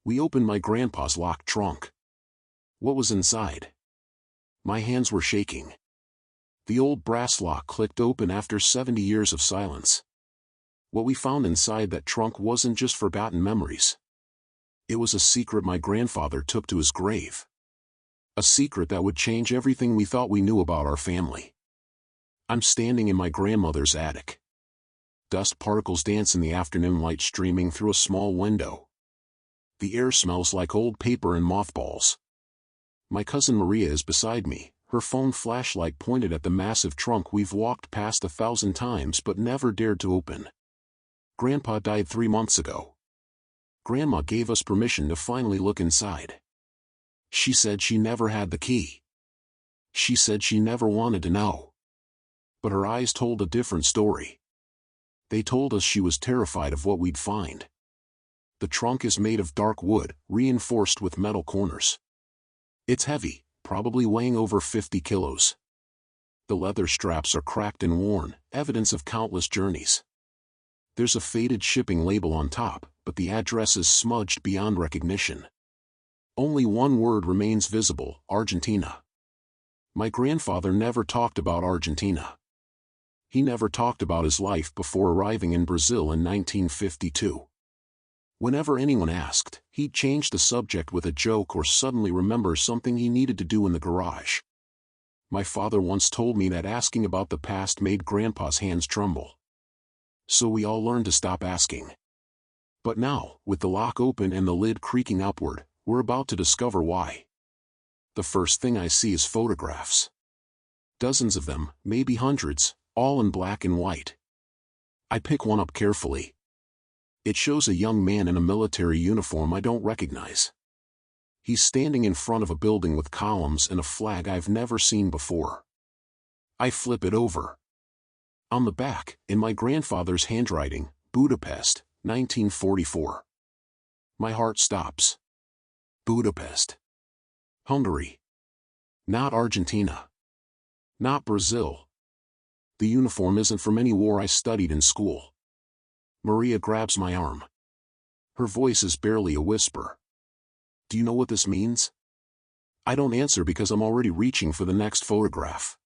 We opened my grandpa's locked trunk. What was inside? My hands were shaking. The old brass lock clicked open after 70 years of silence. What we found inside that trunk wasn't just forgotten memories. It was a secret my grandfather took to his grave. A secret that would change everything we thought we knew about our family. I'm standing in my grandmother's attic. Dust particles dance in the afternoon light streaming through a small window. The air smells like old paper and mothballs. My cousin Maria is beside me, her phone flashlight pointed at the massive trunk we've walked past 1,000 times but never dared to open. Grandpa died 3 months ago. Grandma gave us permission to finally look inside. She said she never had the key. She said she never wanted to know. But her eyes told a different story. They told us she was terrified of what we'd find. The trunk is made of dark wood, reinforced with metal corners. It's heavy, probably weighing over 50 kilos. The leather straps are cracked and worn, evidence of countless journeys. There's a faded shipping label on top, but the address is smudged beyond recognition. Only one word remains visible: Argentina. My grandfather never talked about Argentina. He never talked about his life before arriving in Brazil in 1952. Whenever anyone asked, he'd change the subject with a joke or suddenly remember something he needed to do in the garage. My father once told me that asking about the past made Grandpa's hands tremble. So we all learned to stop asking. But now, with the lock open and the lid creaking upward, we're about to discover why. The first thing I see is photographs. Dozens of them, maybe hundreds, all in black and white. I pick one up carefully. It shows a young man in a military uniform I don't recognize. He's standing in front of a building with columns and a flag I've never seen before. I flip it over. On the back, in my grandfather's handwriting, Budapest, 1944. My heart stops. Budapest. Hungary. Not Argentina. Not Brazil. The uniform isn't from any war I studied in school. Maria grabs my arm. Her voice is barely a whisper. Do you know what this means? I don't answer because I'm already reaching for the next photograph.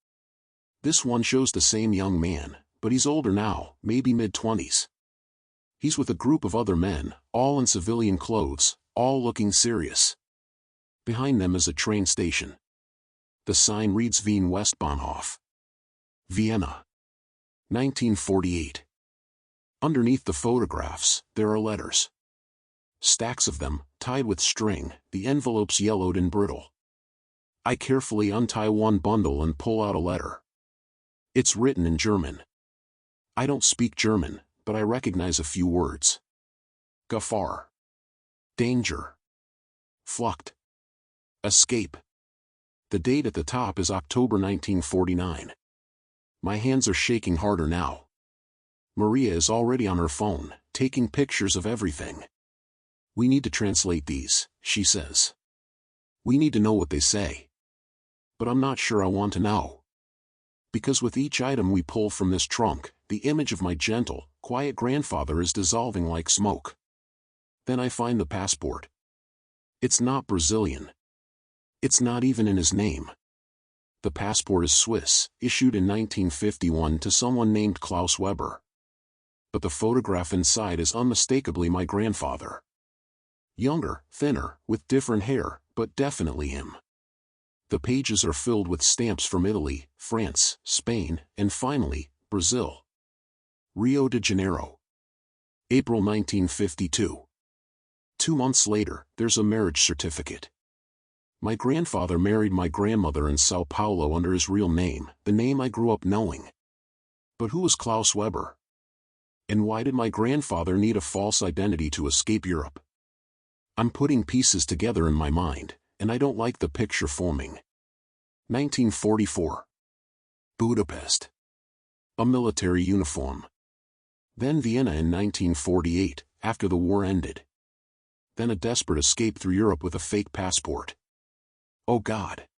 This one shows the same young man, but he's older now, maybe mid-20s. He's with a group of other men, all in civilian clothes, all looking serious. Behind them is a train station. The sign reads Wien Westbahnhof. Vienna. 1948. Underneath the photographs, there are letters. Stacks of them, tied with string, the envelopes yellowed and brittle. I carefully untie one bundle and pull out a letter. It's written in German. I don't speak German, but I recognize a few words. Gefahr. Danger. Flucht. Escape. The date at the top is October 1949. My hands are shaking harder now. Maria is already on her phone, taking pictures of everything. We need to translate these, she says. We need to know what they say. But I'm not sure I want to know. Because with each item we pull from this trunk, the image of my gentle, quiet grandfather is dissolving like smoke. Then I find the passport. It's not Brazilian. It's not even in his name. The passport is Swiss, issued in 1951 to someone named Klaus Weber. But the photograph inside is unmistakably my grandfather. Younger, thinner, with different hair, but definitely him. The pages are filled with stamps from Italy, France, Spain, and finally, Brazil. Rio de Janeiro. April 1952. 2 months later, there's a marriage certificate. My grandfather married my grandmother in Sao Paulo under his real name, the name I grew up knowing. But who was Klaus Weber? And why did my grandfather need a false identity to escape Europe? I'm putting pieces together in my mind, and I don't like the picture forming. 1944. Budapest. A military uniform. Then Vienna in 1948, after the war ended. Then a desperate escape through Europe with a fake passport. Oh God.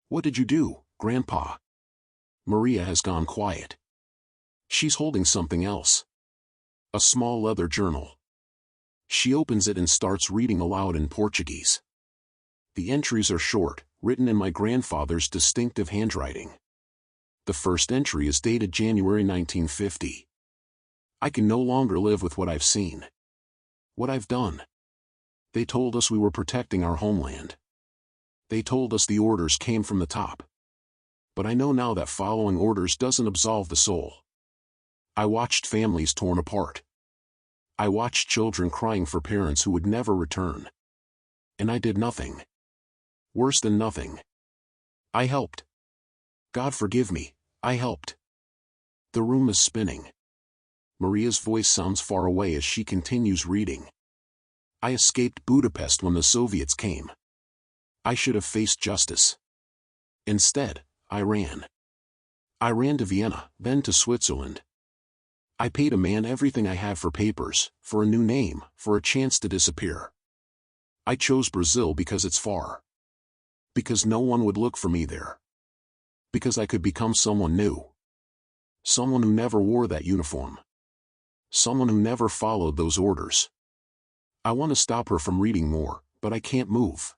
What did you do, Grandpa? Maria has gone quiet. She's holding something else. A small leather journal. She opens it and starts reading aloud in Portuguese. The entries are short, written in my grandfather's distinctive handwriting. The first entry is dated January 1950. I can no longer live with what I've seen. What I've done. They told us we were protecting our homeland. They told us the orders came from the top. But I know now that following orders doesn't absolve the soul. I watched families torn apart. I watched children crying for parents who would never return. And I did nothing. Worse than nothing. I helped. God forgive me, I helped. The room is spinning. Maria's voice sounds far away as she continues reading. I escaped Budapest when the Soviets came. I should have faced justice. Instead, I ran. I ran to Vienna, then to Switzerland. I paid a man everything I had for papers, for a new name, for a chance to disappear. I chose Brazil because it's far. Because no one would look for me there. Because I could become someone new. Someone who never wore that uniform. Someone who never followed those orders. I want to stop her from reading more, but I can't move.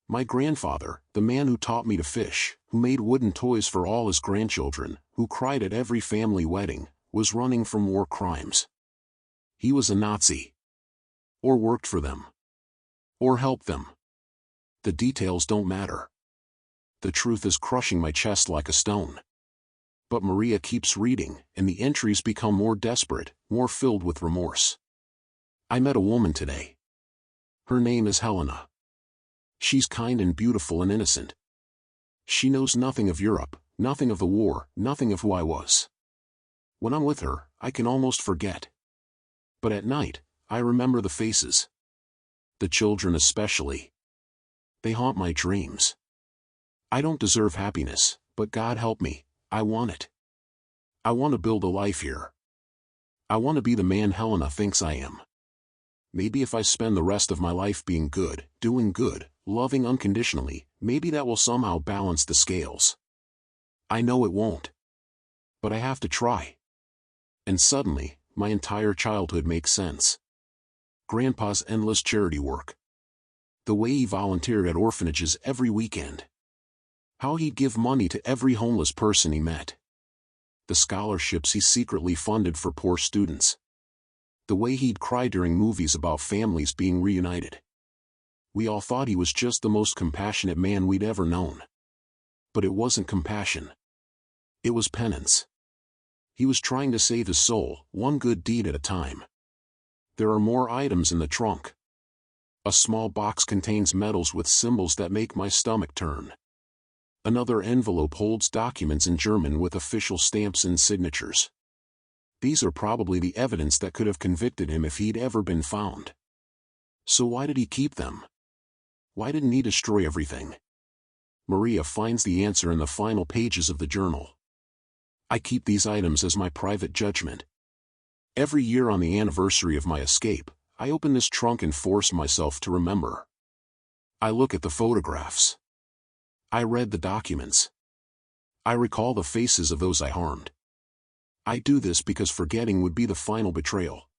My grandfather, the man who taught me to fish, who made wooden toys for all his grandchildren, who cried at every family wedding, was running from war crimes. He was a Nazi. Or worked for them. Or helped them. The details don't matter. The truth is crushing my chest like a stone. But Maria keeps reading, and the entries become more desperate, more filled with remorse. I met a woman today. Her name is Helena. She's kind and beautiful and innocent. She knows nothing of Europe, nothing of the war, nothing of who I was. When I'm with her, I can almost forget. But at night, I remember the faces. The children especially. They haunt my dreams. I don't deserve happiness, but God help me, I want it. I want to build a life here. I want to be the man Helena thinks I am. Maybe if I spend the rest of my life being good, doing good, loving unconditionally, maybe that will somehow balance the scales. I know it won't. But I have to try. And suddenly, my entire childhood makes sense. Grandpa's endless charity work. The way he volunteered at orphanages every weekend. How he'd give money to every homeless person he met. The scholarships he secretly funded for poor students. The way he'd cry during movies about families being reunited. We all thought he was just the most compassionate man we'd ever known. But it wasn't compassion. It was penance. He was trying to save his soul, one good deed at a time. There are more items in the trunk. A small box contains medals with symbols that make my stomach turn. Another envelope holds documents in German with official stamps and signatures. These are probably the evidence that could have convicted him if he'd ever been found. So why did he keep them? Why didn't he destroy everything? Maria finds the answer in the final pages of the journal. I keep these items as my private judgment. Every year on the anniversary of my escape, I open this trunk and force myself to remember. I look at the photographs. I read the documents. I recall the faces of those I harmed. I do this because forgetting would be the final betrayal.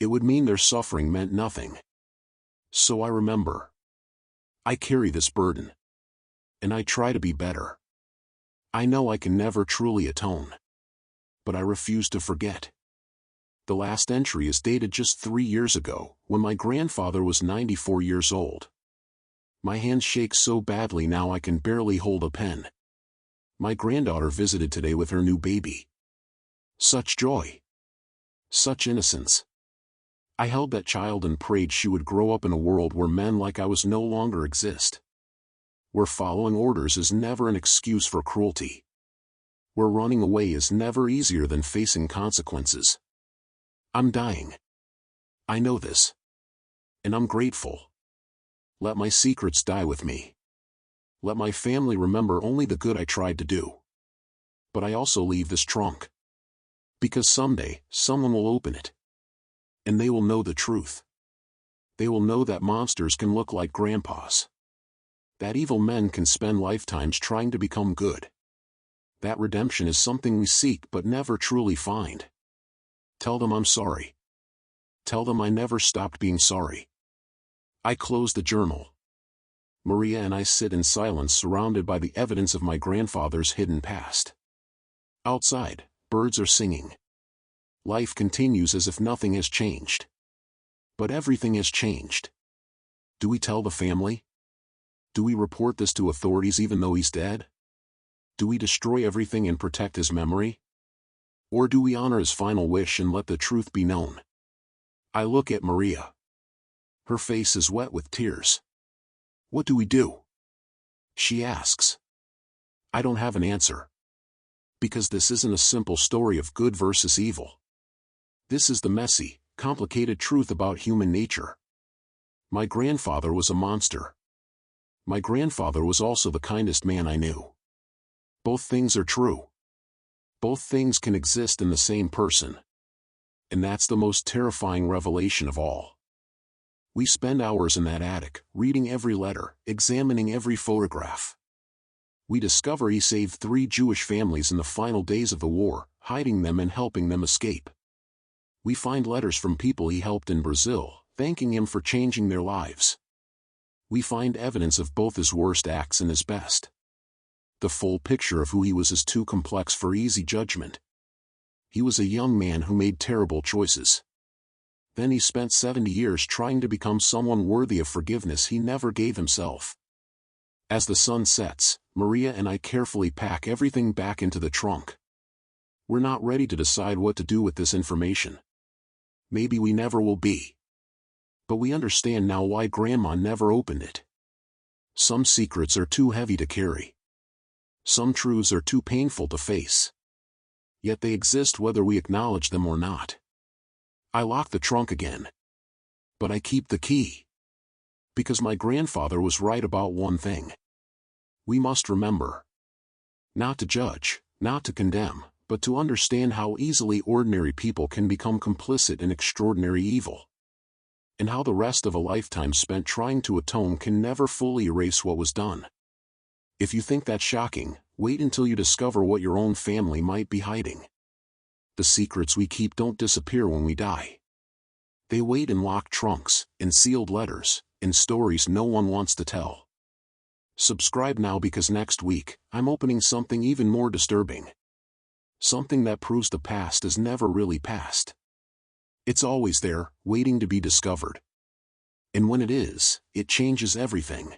It would mean their suffering meant nothing. So I remember. I carry this burden. And I try to be better. I know I can never truly atone. But I refuse to forget. The last entry is dated just 3 years ago, when my grandfather was 94 years old. My hands shake so badly now I can barely hold a pen. My granddaughter visited today with her new baby. Such joy. Such innocence. I held that child and prayed she would grow up in a world where men like I was no longer exist. Where following orders is never an excuse for cruelty. Where running away is never easier than facing consequences. I'm dying. I know this. And I'm grateful. Let my secrets die with me. Let my family remember only the good I tried to do. But I also leave this trunk. Because someday, someone will open it. And they will know the truth. They will know that monsters can look like grandpas. That evil men can spend lifetimes trying to become good. That redemption is something we seek but never truly find. Tell them I'm sorry. Tell them I never stopped being sorry. I close the journal. Maria and I sit in silence, surrounded by the evidence of my grandfather's hidden past. Outside, birds are singing. Life continues as if nothing has changed. But everything has changed. Do we tell the family? Do we report this to authorities even though he's dead? Do we destroy everything and protect his memory? Or do we honor his final wish and let the truth be known? I look at Maria. Her face is wet with tears. What do we do? She asks. I don't have an answer. Because this isn't a simple story of good versus evil. This is the messy, complicated truth about human nature. My grandfather was a monster. My grandfather was also the kindest man I knew. Both things are true. Both things can exist in the same person. And that's the most terrifying revelation of all. We spend hours in that attic, reading every letter, examining every photograph. We discover he saved 3 Jewish families in the final days of the war, hiding them and helping them escape. We find letters from people he helped in Brazil, thanking him for changing their lives. We find evidence of both his worst acts and his best. The full picture of who he was is too complex for easy judgment. He was a young man who made terrible choices. Then he spent 70 years trying to become someone worthy of forgiveness he never gave himself. As the sun sets, Maria and I carefully pack everything back into the trunk. We're not ready to decide what to do with this information. Maybe we never will be. But we understand now why Grandma never opened it. Some secrets are too heavy to carry. Some truths are too painful to face. Yet they exist whether we acknowledge them or not. I lock the trunk again. But I keep the key. Because my grandfather was right about one thing. We must remember. Not to judge, not to condemn, but to understand how easily ordinary people can become complicit in extraordinary evil. And how the rest of a lifetime spent trying to atone can never fully erase what was done. If you think that's shocking, wait until you discover what your own family might be hiding. The secrets we keep don't disappear when we die. They wait in locked trunks, in sealed letters, in stories no one wants to tell. Subscribe now because next week, I'm opening something even more disturbing. Something that proves the past is never really past. It's always there, waiting to be discovered. And when it is, it changes everything.